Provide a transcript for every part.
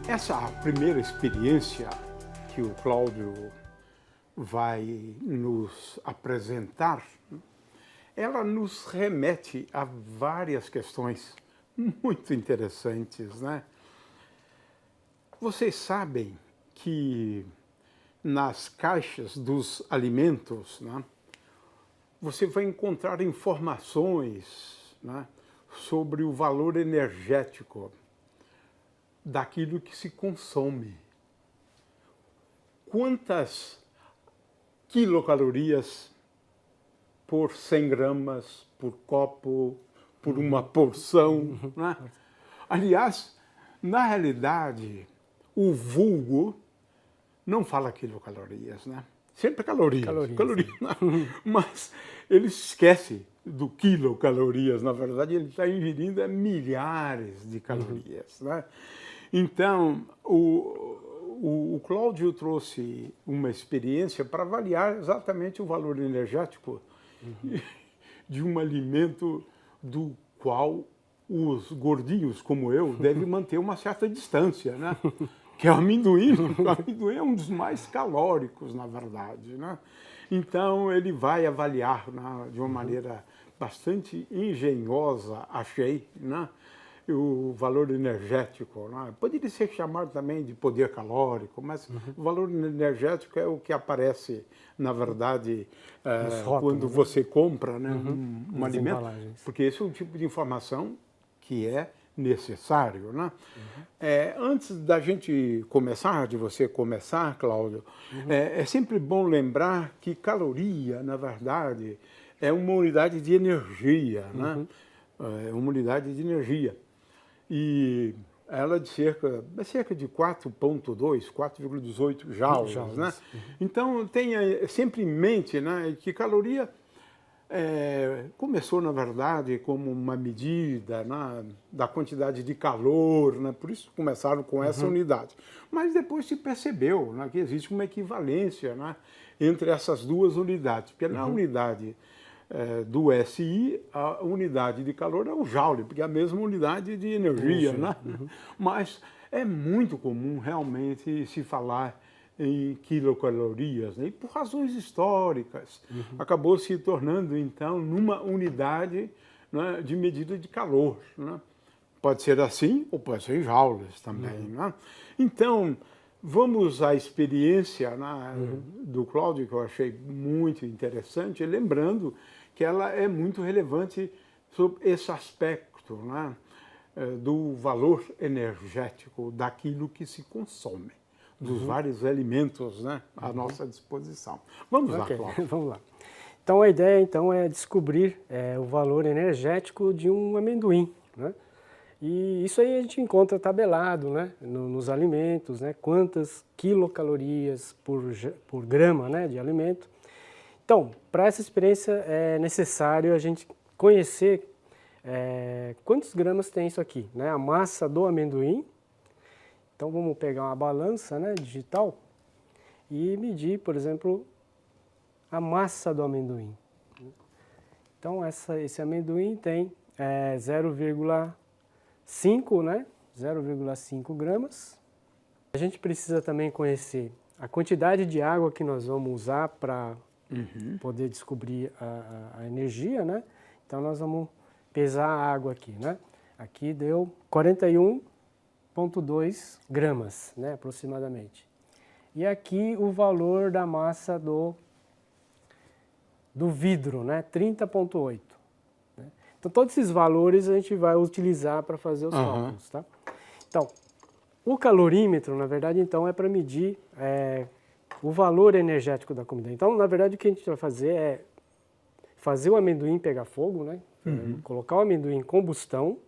Essa primeira experiência que o Cláudio vai nos apresentar, ela nos remete a várias questões muito interessantes, né? Vocês sabem que nas caixas dos alimentos, né, você vai encontrar informações, né, sobre o valor energético daquilo que se consome. Quantas quilocalorias por 100 gramas, por copo, por uma porção, né? Aliás, na realidade, o vulgo não fala quilocalorias, né? Sempre calorias. Né? Mas ele esquece do quilocalorias. Na verdade, ele está ingerindo milhares de calorias, né? Então, o Cláudio trouxe uma experiência para avaliar exatamente o valor energético de um alimento do qual os gordinhos, como eu, devem manter uma certa distância, né? Que é o amendoim. O amendoim é um dos mais calóricos, na verdade, né? Então, ele vai avaliar, né, de uma maneira bastante engenhosa, achei, né, o valor energético, né? Poderia ser chamado também de poder calórico, mas o valor energético é o que aparece, na verdade, quando você compra, né, um alimento, porque esse é um tipo de informação que é necessário, né? Antes da gente começar, de você começar, Cláudio, é sempre bom lembrar que caloria, na verdade, é uma unidade de energia, né? É uma unidade de energia. E ela é de cerca de 4,2, 4,18 joules, né? Então, tenha sempre em mente, né, que caloria começou, na verdade, como uma medida, né, da quantidade de calor, né? Por isso começaram com essa unidade. Mas depois se percebeu, né, que existe uma equivalência, né, entre essas duas unidades, porque na unidade do SI, a unidade de calor é o joule, porque é a mesma unidade de energia, né? Mas é muito comum realmente se falar em quilocalorias, né? E por razões históricas, acabou se tornando, então, numa unidade, né, de medida de calor, né? Pode ser assim ou pode ser em joules também, né? Então, vamos à experiência, né, do Cláudio, que eu achei muito interessante, lembrando que ela é muito relevante sobre esse aspecto, né, do valor energético daquilo que se consome, dos vários alimentos, né, à nossa disposição. Vamos lá, Cláudio. Vamos lá. Então, a ideia é descobrir o valor energético de um amendoim, né? E isso aí a gente encontra tabelado, né, nos alimentos, né, quantas quilocalorias por grama, né, de alimento. Então, para essa experiência é necessário a gente conhecer quantos gramas tem isso aqui, né, a massa do amendoim. Então vamos pegar uma balança, né, digital e medir, por exemplo, a massa do amendoim. Então esse amendoim tem 0,5, né, 0,5 gramas. A gente precisa também conhecer a quantidade de água que nós vamos usar para poder descobrir a energia, né? Então nós vamos pesar a água aqui, né? Aqui deu 41,2 gramas, né, aproximadamente. E aqui o valor da massa do vidro, né, 30,8. Né? Então todos esses valores a gente vai utilizar para fazer os cálculos, tá? Então, o calorímetro, na verdade, então é para medir o valor energético da comida. Então, na verdade, o que a gente vai fazer é fazer o amendoim pegar fogo, né? Colocar o amendoim em combustão.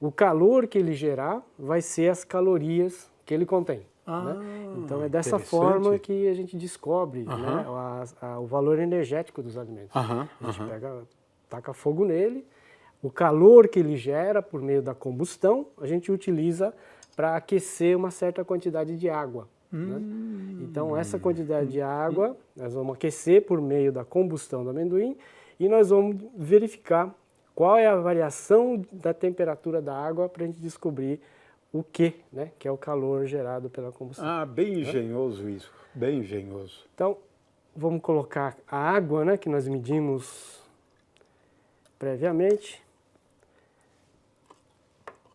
O calor que ele gerar vai ser as calorias que ele contém. Né? Então, é dessa forma que a gente descobre, né, o valor energético dos alimentos. A gente taca fogo nele, o calor que ele gera por meio da combustão, a gente utiliza para aquecer uma certa quantidade de água. Né? Então, essa quantidade de água, nós vamos aquecer por meio da combustão do amendoim e nós vamos verificar qual é a variação da temperatura da água para a gente descobrir o Q, né, que é o calor gerado pela combustão. Ah, bem engenhoso isso, bem engenhoso. Então, vamos colocar a água, né, que nós medimos previamente.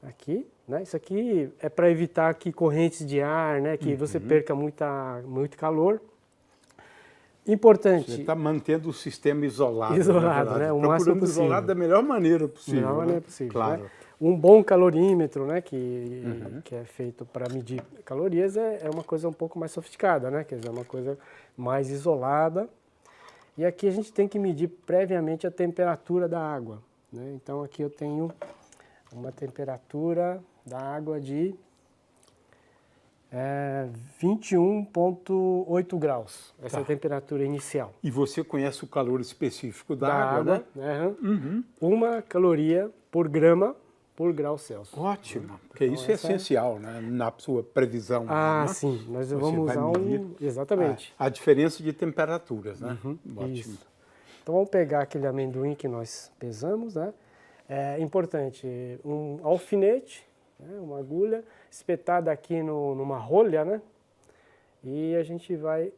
Aqui, né? Isso aqui é para evitar que correntes de ar, né, que você perca muito calor. Importante. Você está mantendo o sistema isolado. Isolado, né? O máximo procurando possível. isolar da melhor maneira possível. Da melhor maneira né? possível. Claro. Né? Um bom calorímetro, né, que é feito para medir calorias, é uma coisa um pouco mais sofisticada, né? Quer dizer, é uma coisa mais isolada. E aqui a gente tem que medir previamente a temperatura da água. Né? Então aqui eu tenho uma temperatura da água de 21,8 graus. Essa é a temperatura inicial. E você conhece o calor específico da Da água, né? né? 1 caloria por grama por grau Celsius. Ótimo, porque Então, isso é essencial, né? Na sua previsão. Ah, né? sim. Nós Você vamos vai usar medir Exatamente. a diferença de temperaturas, né? Ótimo. Isso. Então vamos pegar aquele amendoim que nós pesamos, né? É importante um alfinete, né? Uma agulha espetada aqui numa rolha, né? E a gente vai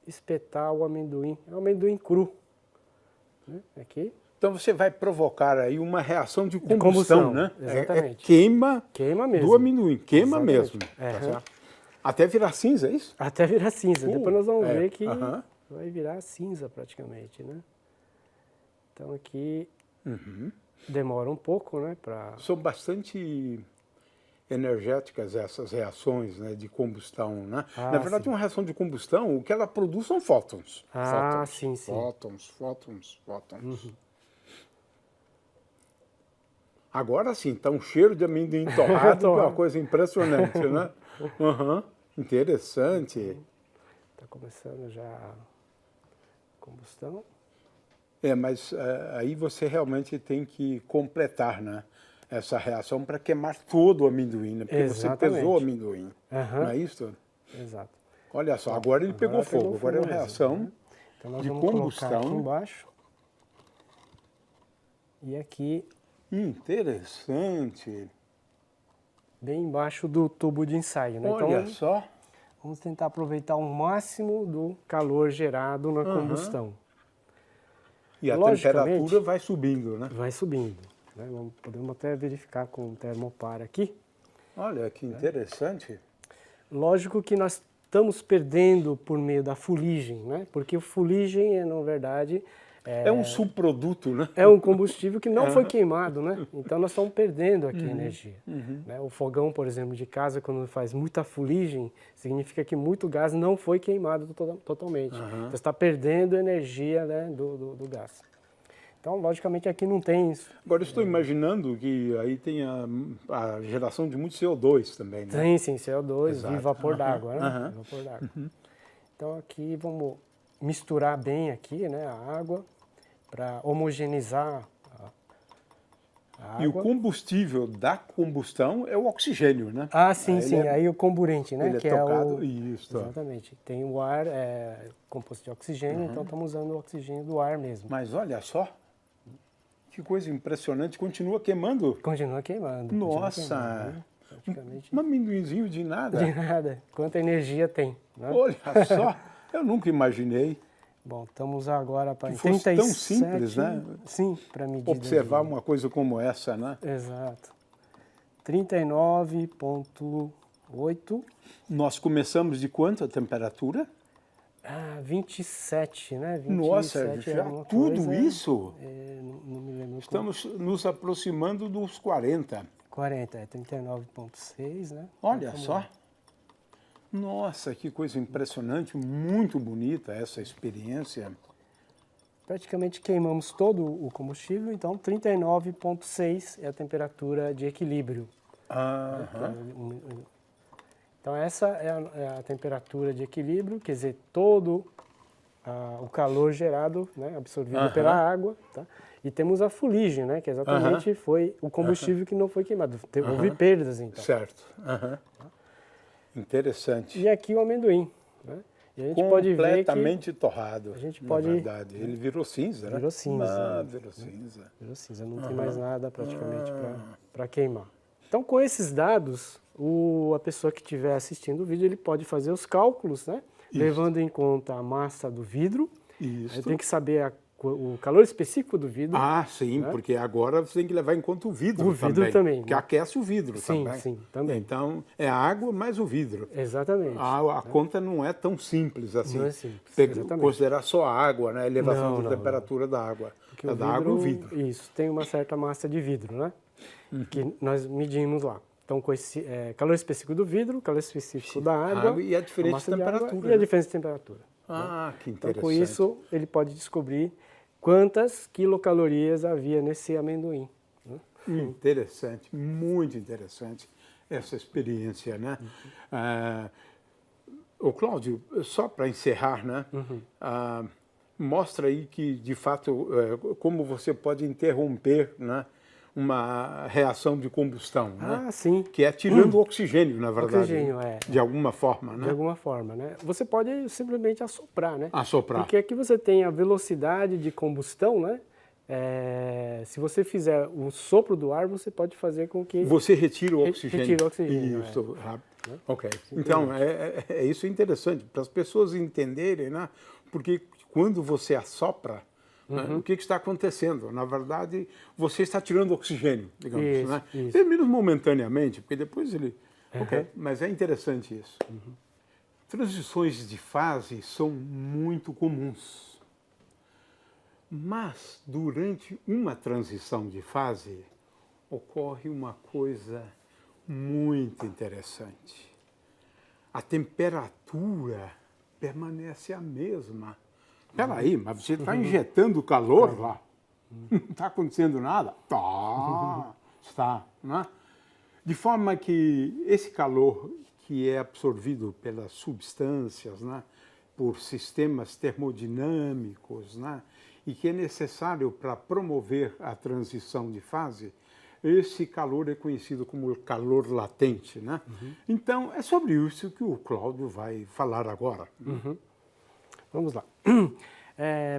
espetar o amendoim. É um amendoim cru, né? Aqui. Então você vai provocar aí uma reação de combustão, né? Exatamente. Queima mesmo. do amendoim, queima Exatamente. mesmo. É. Tá certo? Até virar cinza, é isso? Até virar cinza. Depois nós vamos ver que aham. vai virar cinza praticamente, né? Então aqui demora um pouco, né? São bastante energéticas essas reações, né, de combustão, né? Ah, Na verdade, sim. uma reação de combustão, o que ela produz são fótons. Ah, Fótons, sim, sim. Fótons. Agora sim, tá um cheiro de amendoim torrado, que é uma coisa impressionante, né? Interessante. Está começando já a combustão. Mas aí você realmente tem que completar, né, essa reação para queimar todo o amendoim, né? Porque Exatamente. você pesou o amendoim, não é isso? Exato. Olha só, agora ele pegou fogo, agora é uma mesmo, reação né? Então nós de vamos colocar combustão. aqui embaixo. E aqui, Interessante. bem embaixo do tubo de ensaio, né? Olha Então só. vamos tentar aproveitar o máximo do calor gerado na combustão. E a Logicamente, temperatura vai subindo, né? vai subindo. Né? Podemos até verificar com o termopar aqui. Olha que interessante. Lógico que nós estamos perdendo por meio da fuligem, né? Porque a fuligem, na verdade, É um subproduto, né? é um combustível que não foi queimado, né? Então nós estamos perdendo aqui energia. Né? O fogão, por exemplo, de casa, quando faz muita fuligem, significa que muito gás não foi queimado totalmente. Então você está perdendo energia, né, do gás. Então, logicamente, aqui não tem isso. Agora, eu estou imaginando que aí tem a geração de muito CO2 também, né? Tem sim, CO2 Exato. e vapor d'água, né? Vapor d'água. Então aqui vamos misturar bem aqui, né, a água para homogeneizar a água. E o combustível da combustão é o oxigênio, né? Ah, sim, Aí sim. Aí o comburente, né? Ele que é tocado, o... isso. Exatamente. Tem o ar composto de oxigênio, então estamos usando o oxigênio do ar mesmo. Mas olha só, que coisa impressionante, continua queimando. Continua queimando. Nossa, praticamente. Um amendoinzinho de nada. De nada. Quanta energia tem, né? Olha só, eu nunca imaginei Bom, estamos agora para que fosse 37, tão simples, né? Sim, para medir. Observar uma coisa como essa, né? Exato. 39,8. Nós começamos de quanto a temperatura? 27, né? 27 Nossa, já tudo coisa, isso? não me lembro. Estamos nos aproximando dos 40. 40, 39,6, né? Olha só. Nossa, que coisa impressionante, muito bonita essa experiência. Praticamente queimamos todo o combustível, então 39,6 é a temperatura de equilíbrio. Então essa é a temperatura de equilíbrio, quer dizer, todo o calor gerado, né, absorvido pela água, tá? E temos a fuligem, né, que exatamente foi o combustível que não foi queimado. Houve perdas, então. Certo. Interessante. E aqui o amendoim, né? E a gente pode ver que completamente torrado. a gente na pode- verdade. Ele virou cinza, né? Virou cinza, Virou cinza. virou cinza, não tem mais nada praticamente para queimar. Então, com esses dados, a pessoa que estiver assistindo o vídeo, ele pode fazer os cálculos, né? Isso. Levando em conta a massa do vidro. Isso. Aí tem que saber o calor específico do vidro. Ah, sim, né? Porque agora você tem que levar em conta o vidro também. Porque aquece o vidro sim, também. Sim, também. Então, é a água mais o vidro. Exatamente. A conta não é tão simples assim. Não é simples, Considerar só a água, né? A elevação da temperatura da água. Porque da água o vidro. Isso, tem uma certa massa de vidro, né? Que nós medimos lá. Então, com esse calor específico do vidro, calor específico da água e a diferença de temperatura. E a diferença de temperatura. Ah, que interessante. Então, com isso, ele pode descobrir quantas quilocalorias havia nesse amendoim. Né? Interessante, muito interessante essa experiência, né? Ô Cláudio, só para encerrar, né? Mostra aí que, de fato, como você pode interromper, né? Uma reação de combustão, né? Ah, sim. Que é tirando o oxigênio, na verdade. Oxigênio, de alguma forma, né? De alguma forma, né? Você pode simplesmente assoprar, né? Assoprar. Porque aqui você tem a velocidade de combustão, né? Se você fizer o sopro do ar, você pode fazer com que... Você retira o oxigênio. Retira o oxigênio. Isso, rápido. Ok. Então, isso é interessante, para as pessoas entenderem, né? Porque quando você assopra, né, o que está acontecendo? Na verdade, você está tirando oxigênio, digamos, isso, né? Isso. Pelo menos momentaneamente, porque depois ele... Ok, mas é interessante isso. Transições de fase são muito comuns. Mas, durante uma transição de fase, ocorre uma coisa muito interessante. A temperatura permanece a mesma. Espera aí, mas você está injetando calor lá? Não está acontecendo nada? Está, né? De forma que esse calor que é absorvido pelas substâncias, né, por sistemas termodinâmicos, né, e que é necessário para promover a transição de fase, esse calor é conhecido como calor latente, né? Então, é sobre isso que o Cláudio vai falar agora. Vamos lá.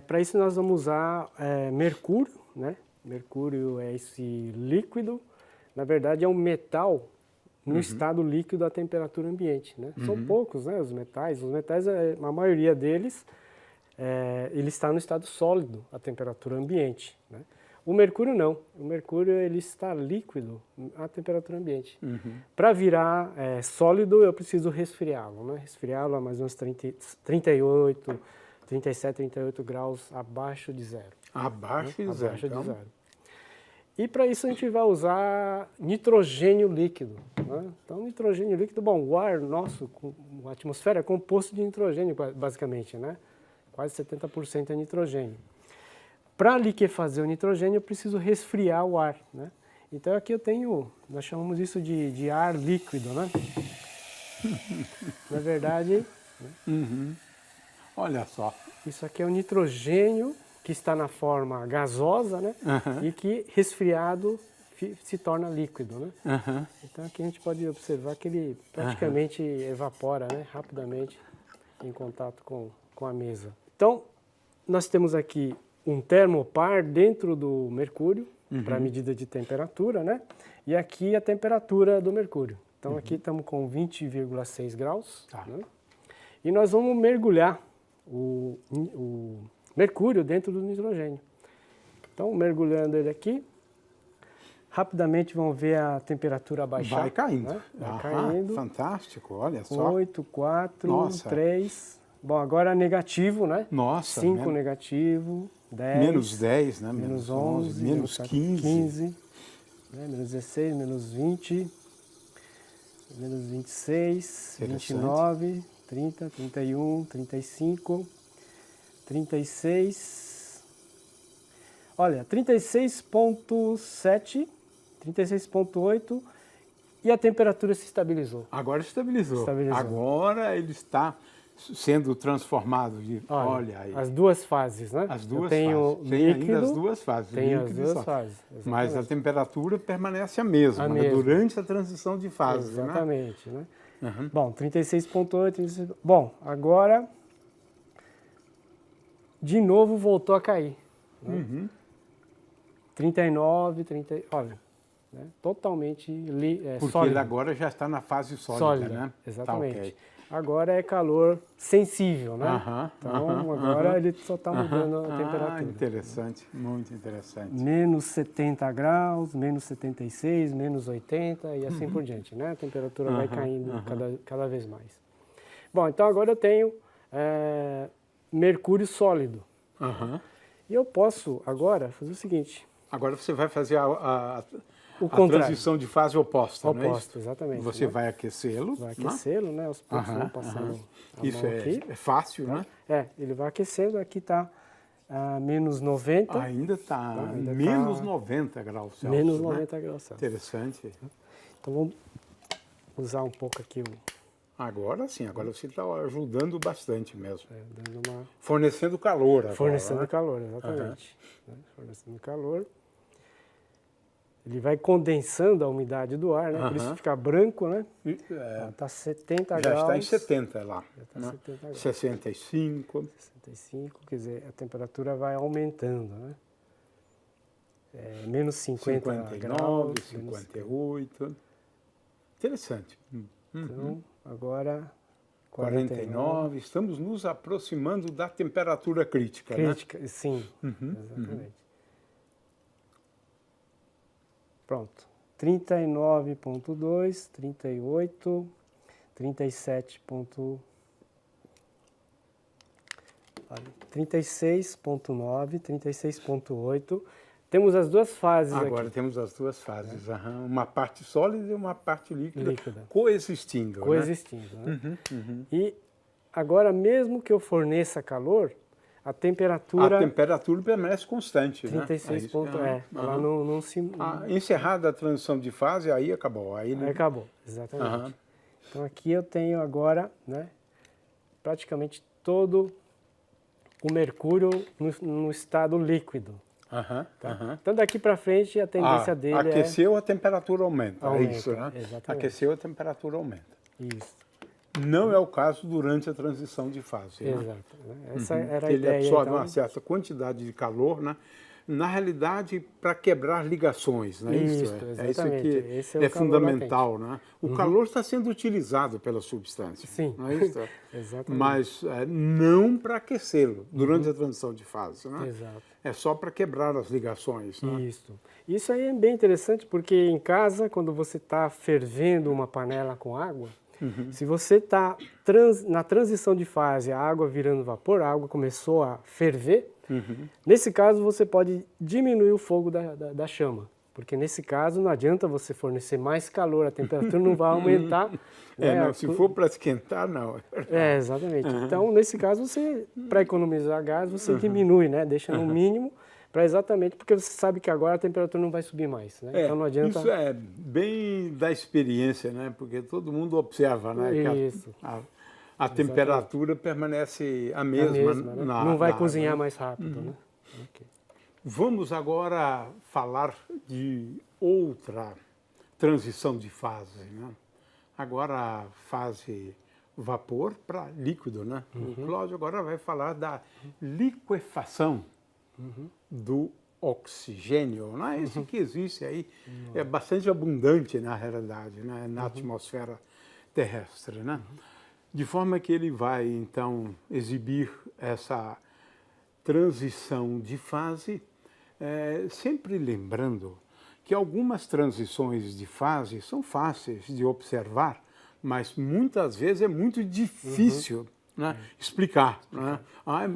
Para isso nós vamos usar mercúrio, né? Mercúrio é esse líquido, na verdade é um metal no estado líquido à temperatura ambiente, né? São poucos, né, os metais. Os metais, a maioria deles, ele está no estado sólido à temperatura ambiente, né? O mercúrio não. O mercúrio ele está líquido à temperatura ambiente. Para virar sólido, eu preciso resfriá-lo, né? Resfriá-lo a mais ou menos 37, 38 graus abaixo de zero. Abaixo de zero. Abaixo de zero. E para isso a gente vai usar nitrogênio líquido, né? Então, nitrogênio líquido, bom, o ar nosso, a atmosfera é composto de nitrogênio, basicamente, né? Quase 70% é nitrogênio. Para liquefazer o nitrogênio, eu preciso resfriar o ar, né? Então aqui eu tenho, nós chamamos isso de ar líquido, né? Na verdade... Olha só. Isso aqui é o nitrogênio que está na forma gasosa, né? E que resfriado se torna líquido, né? Então aqui a gente pode observar que ele praticamente evapora, né? Rapidamente em contato com a mesa. Então, nós temos aqui um termopar dentro do mercúrio, para medida de temperatura, né? E aqui a temperatura do mercúrio. Então aqui estamos com 20,6 graus, né? E nós vamos mergulhar o mercúrio dentro do nitrogênio. Então, mergulhando ele aqui, rapidamente vão ver a temperatura baixar. Vai caindo. Né? Vai caindo. Fantástico, olha só. 8, 4, Nossa. 3. Bom, agora negativo, né? Nossa. 5 negativo, 10. Menos 10, né? Menos 11. Menos 15. Né? Menos 16, menos 20. Menos 26, 29, 30, 31, 35, 36. Olha, 36,7, 36,8 e a temperatura se estabilizou. Agora estabilizou. Agora ele está sendo transformado. Olha aí. As duas fases, né? As duas fases. Tem ainda as duas fases. Tem as duas fases. Exatamente. Mas a temperatura permanece a mesma, durante a transição de fase. Exatamente, né? Bom, 36,8. 36... Bom, agora de novo voltou a cair. Né? 39, 30. Olha, né? Totalmente Porque sólido. ele agora já está na fase sólida, né? Exatamente. Tá, ok. Agora é calor sensível, né? Aham, Então agora ele só está mudando a Ah, temperatura. interessante, muito interessante. Menos 70 graus, menos 76, menos 80 e assim por diante, né? A temperatura vai caindo cada vez mais. Bom, então agora eu tenho mercúrio sólido. Aham. E eu posso agora fazer o seguinte. Agora você vai fazer a contrário. transição de fase oposta, não é Oposto, isso? exatamente. Você né? vai aquecê-lo. Vai né? aquecê-lo, né? Aos poucos vão passando a Isso mão aqui. é fácil, Tá? né? Ele vai aquecendo, aqui está menos 90. Ainda está ainda menos tá 90 graus Celsius. Menos né? 90 graus Celsius. Interessante. Então vamos usar um pouco aqui Agora sim, agora você está ajudando bastante mesmo. dando uma... Fornecendo calor agora. Fornecendo né? calor, exatamente. Né? Fornecendo calor. Ele vai condensando a umidade do ar, né? Por isso fica branco, né? Está 70 Já graus. está em 70 lá. Já está né? 70 graus. 65. 65, quer dizer, a temperatura vai aumentando, né? Menos 50 59, graus. 58. Interessante. Então, agora 49. Estamos nos aproximando da temperatura crítica, Crítica, sim, Uhum, exatamente. Pronto. 39,2, 38, 37. 36,9, 36,8. Temos as duas fases Agora aqui. temos as duas fases. Uma parte sólida e uma parte líquida, Líquida. coexistindo. Coexistindo. Né? Né? E agora, mesmo que eu forneça calor, a temperatura... A temperatura permanece constante. 36 né? pontos, ela não se... Encerrada a transição de fase, aí acabou. Aí acabou, exatamente. Então aqui eu tenho agora, né, praticamente todo o mercúrio no estado líquido. Então daqui para frente a tendência dele aqueceu, a temperatura aumenta. Aumenta, É isso, né? exatamente. Aqueceu, a temperatura aumenta. Isso. Não é o caso durante a transição de fase. Exato. Né? Essa era a Ele ideia, absorve então... uma certa quantidade de calor, né? Na realidade, para quebrar ligações, não é isso? Isso, isso exatamente. que Esse é o calor fundamental, né? O calor está sendo utilizado pela substância, Sim. não é isso? Exatamente. Mas não para aquecê-lo durante a transição de fase, né? Exato. É só para quebrar as ligações, né? Isso aí é bem interessante porque em casa, quando você está fervendo uma panela com água, se você está na transição de fase, a água virando vapor, a água começou a ferver, nesse caso você pode diminuir o fogo da chama, porque nesse caso não adianta você fornecer mais calor, a temperatura não vai aumentar. Não, se for para esquentar, não. Exatamente. Então, nesse caso, você, para economizar gás, você diminui, né? Deixa no mínimo, para exatamente, porque você sabe que agora a temperatura não vai subir mais, né? Então não adianta... Isso é bem da experiência, né? Porque todo mundo observa, né? Isso. Que a temperatura permanece a mesma. né? Não vai cozinhar mais rápido, né? Okay. Vamos agora falar de outra transição de fase, né? Agora a fase vapor para líquido, né? O Cláudio agora vai falar da liquefação do oxigênio, né? Esse que existe aí, é bastante abundante na realidade, né? Na atmosfera terrestre, né? De forma que ele vai, então, exibir essa transição de fase, sempre lembrando que algumas transições de fase são fáceis de observar, mas muitas vezes é muito difícil né, explicar. Né?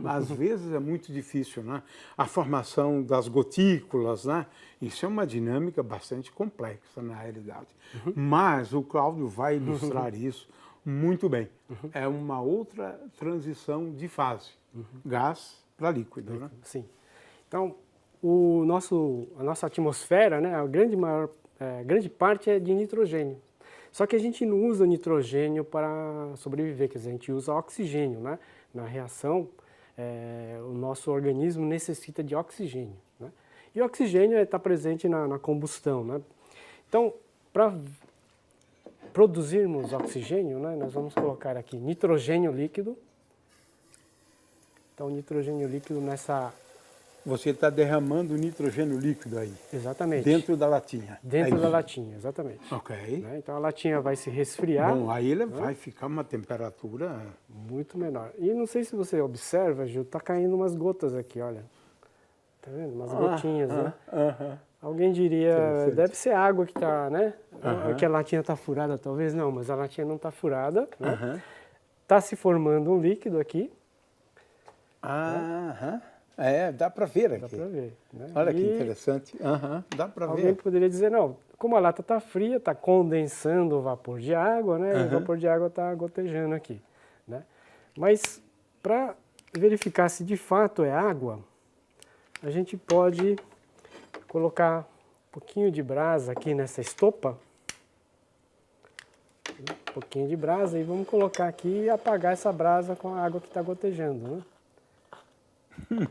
Às vezes é muito difícil. Né? A formação das gotículas, né? Isso é uma dinâmica bastante complexa na realidade. Mas o Cláudio vai ilustrar isso muito bem. É uma outra transição de fase, gás para líquido. Né? Sim. Então, a nossa atmosfera, né, a grande parte é de nitrogênio. Só que a gente não usa nitrogênio para sobreviver, quer dizer, a gente usa oxigênio, né? Na reação, o nosso organismo necessita de oxigênio, né? E o oxigênio está presente na combustão, né? Então, para produzirmos oxigênio, né, nós vamos colocar aqui nitrogênio líquido. Então, nitrogênio líquido nessa Você está derramando nitrogênio líquido aí, Exatamente. dentro da latinha. Dentro É da isso. latinha, exatamente. Ok. Né? Então a latinha vai se resfriar. Bom, aí ele vai ficar uma temperatura... Muito menor. E não sei se você observa, Gil, tá caindo umas gotas aqui, olha. Tá vendo? Umas gotinhas, né? Alguém diria, deve ser água que tá, né? Que a latinha tá furada, talvez não, mas a latinha não tá furada, né? Tá se formando um líquido aqui. Dá para ver aqui. Dá para ver. Né? Olha que interessante. Dá para ver. Alguém poderia dizer, não, como a lata está fria, está condensando o vapor de água, né? E o vapor de água está gotejando aqui. Né? Mas para verificar se de fato é água, a gente pode colocar um pouquinho de brasa aqui nessa estopa. Um pouquinho de brasa e vamos colocar aqui e apagar essa brasa com a água que está gotejando. Né?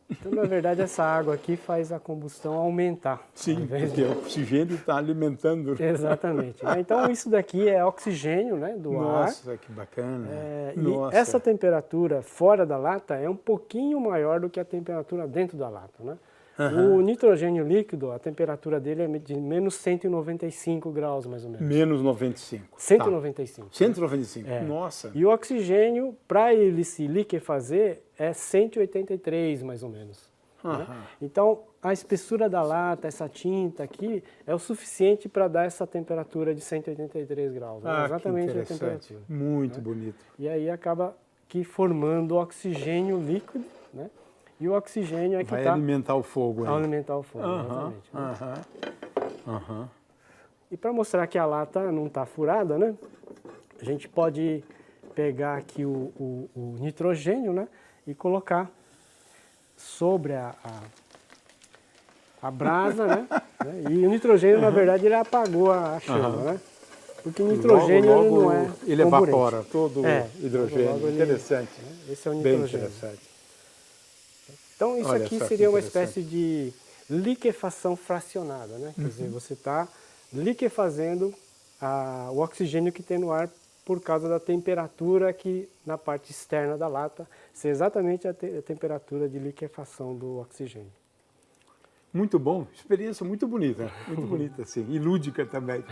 Então, na verdade, essa água aqui faz a combustão aumentar. Sim, porque o oxigênio está alimentando. Exatamente. Então, isso daqui é oxigênio, né, do ar. Nossa, que bacana. E essa temperatura fora da lata é um pouquinho maior do que a temperatura dentro da lata. Né? O nitrogênio líquido, a temperatura dele é de menos 195 graus, mais ou menos. Menos 95. 195. 195, É. nossa. E o oxigênio, para ele se liquefazer, é 183, mais ou menos. Né? Então, a espessura da lata, essa tinta aqui, é o suficiente para dar essa temperatura de 183 graus. Né? Exatamente a temperatura. Muito bonito. E aí acaba aqui formando oxigênio líquido, né? E o oxigênio é que vai alimentar o fogo. Vai alimentar o fogo, exatamente. Né? E para mostrar que a lata não está furada, né? A gente pode pegar aqui o nitrogênio, né? E colocar sobre a brasa, né? E o nitrogênio, na verdade, ele apagou a chama, né? Porque o nitrogênio logo, não é ele comburente. Evapora todo o hidrogênio. Logo interessante. Esse é o nitrogênio. Bem interessante. Então, isso aqui seria uma espécie de liquefação fracionada, né? Quer dizer, você está liquefazendo o oxigênio que tem no ar por causa da temperatura aqui na parte externa da lata, ser exatamente a temperatura de liquefação do oxigênio. Muito bom, experiência muito bonita, sim, e lúdica também.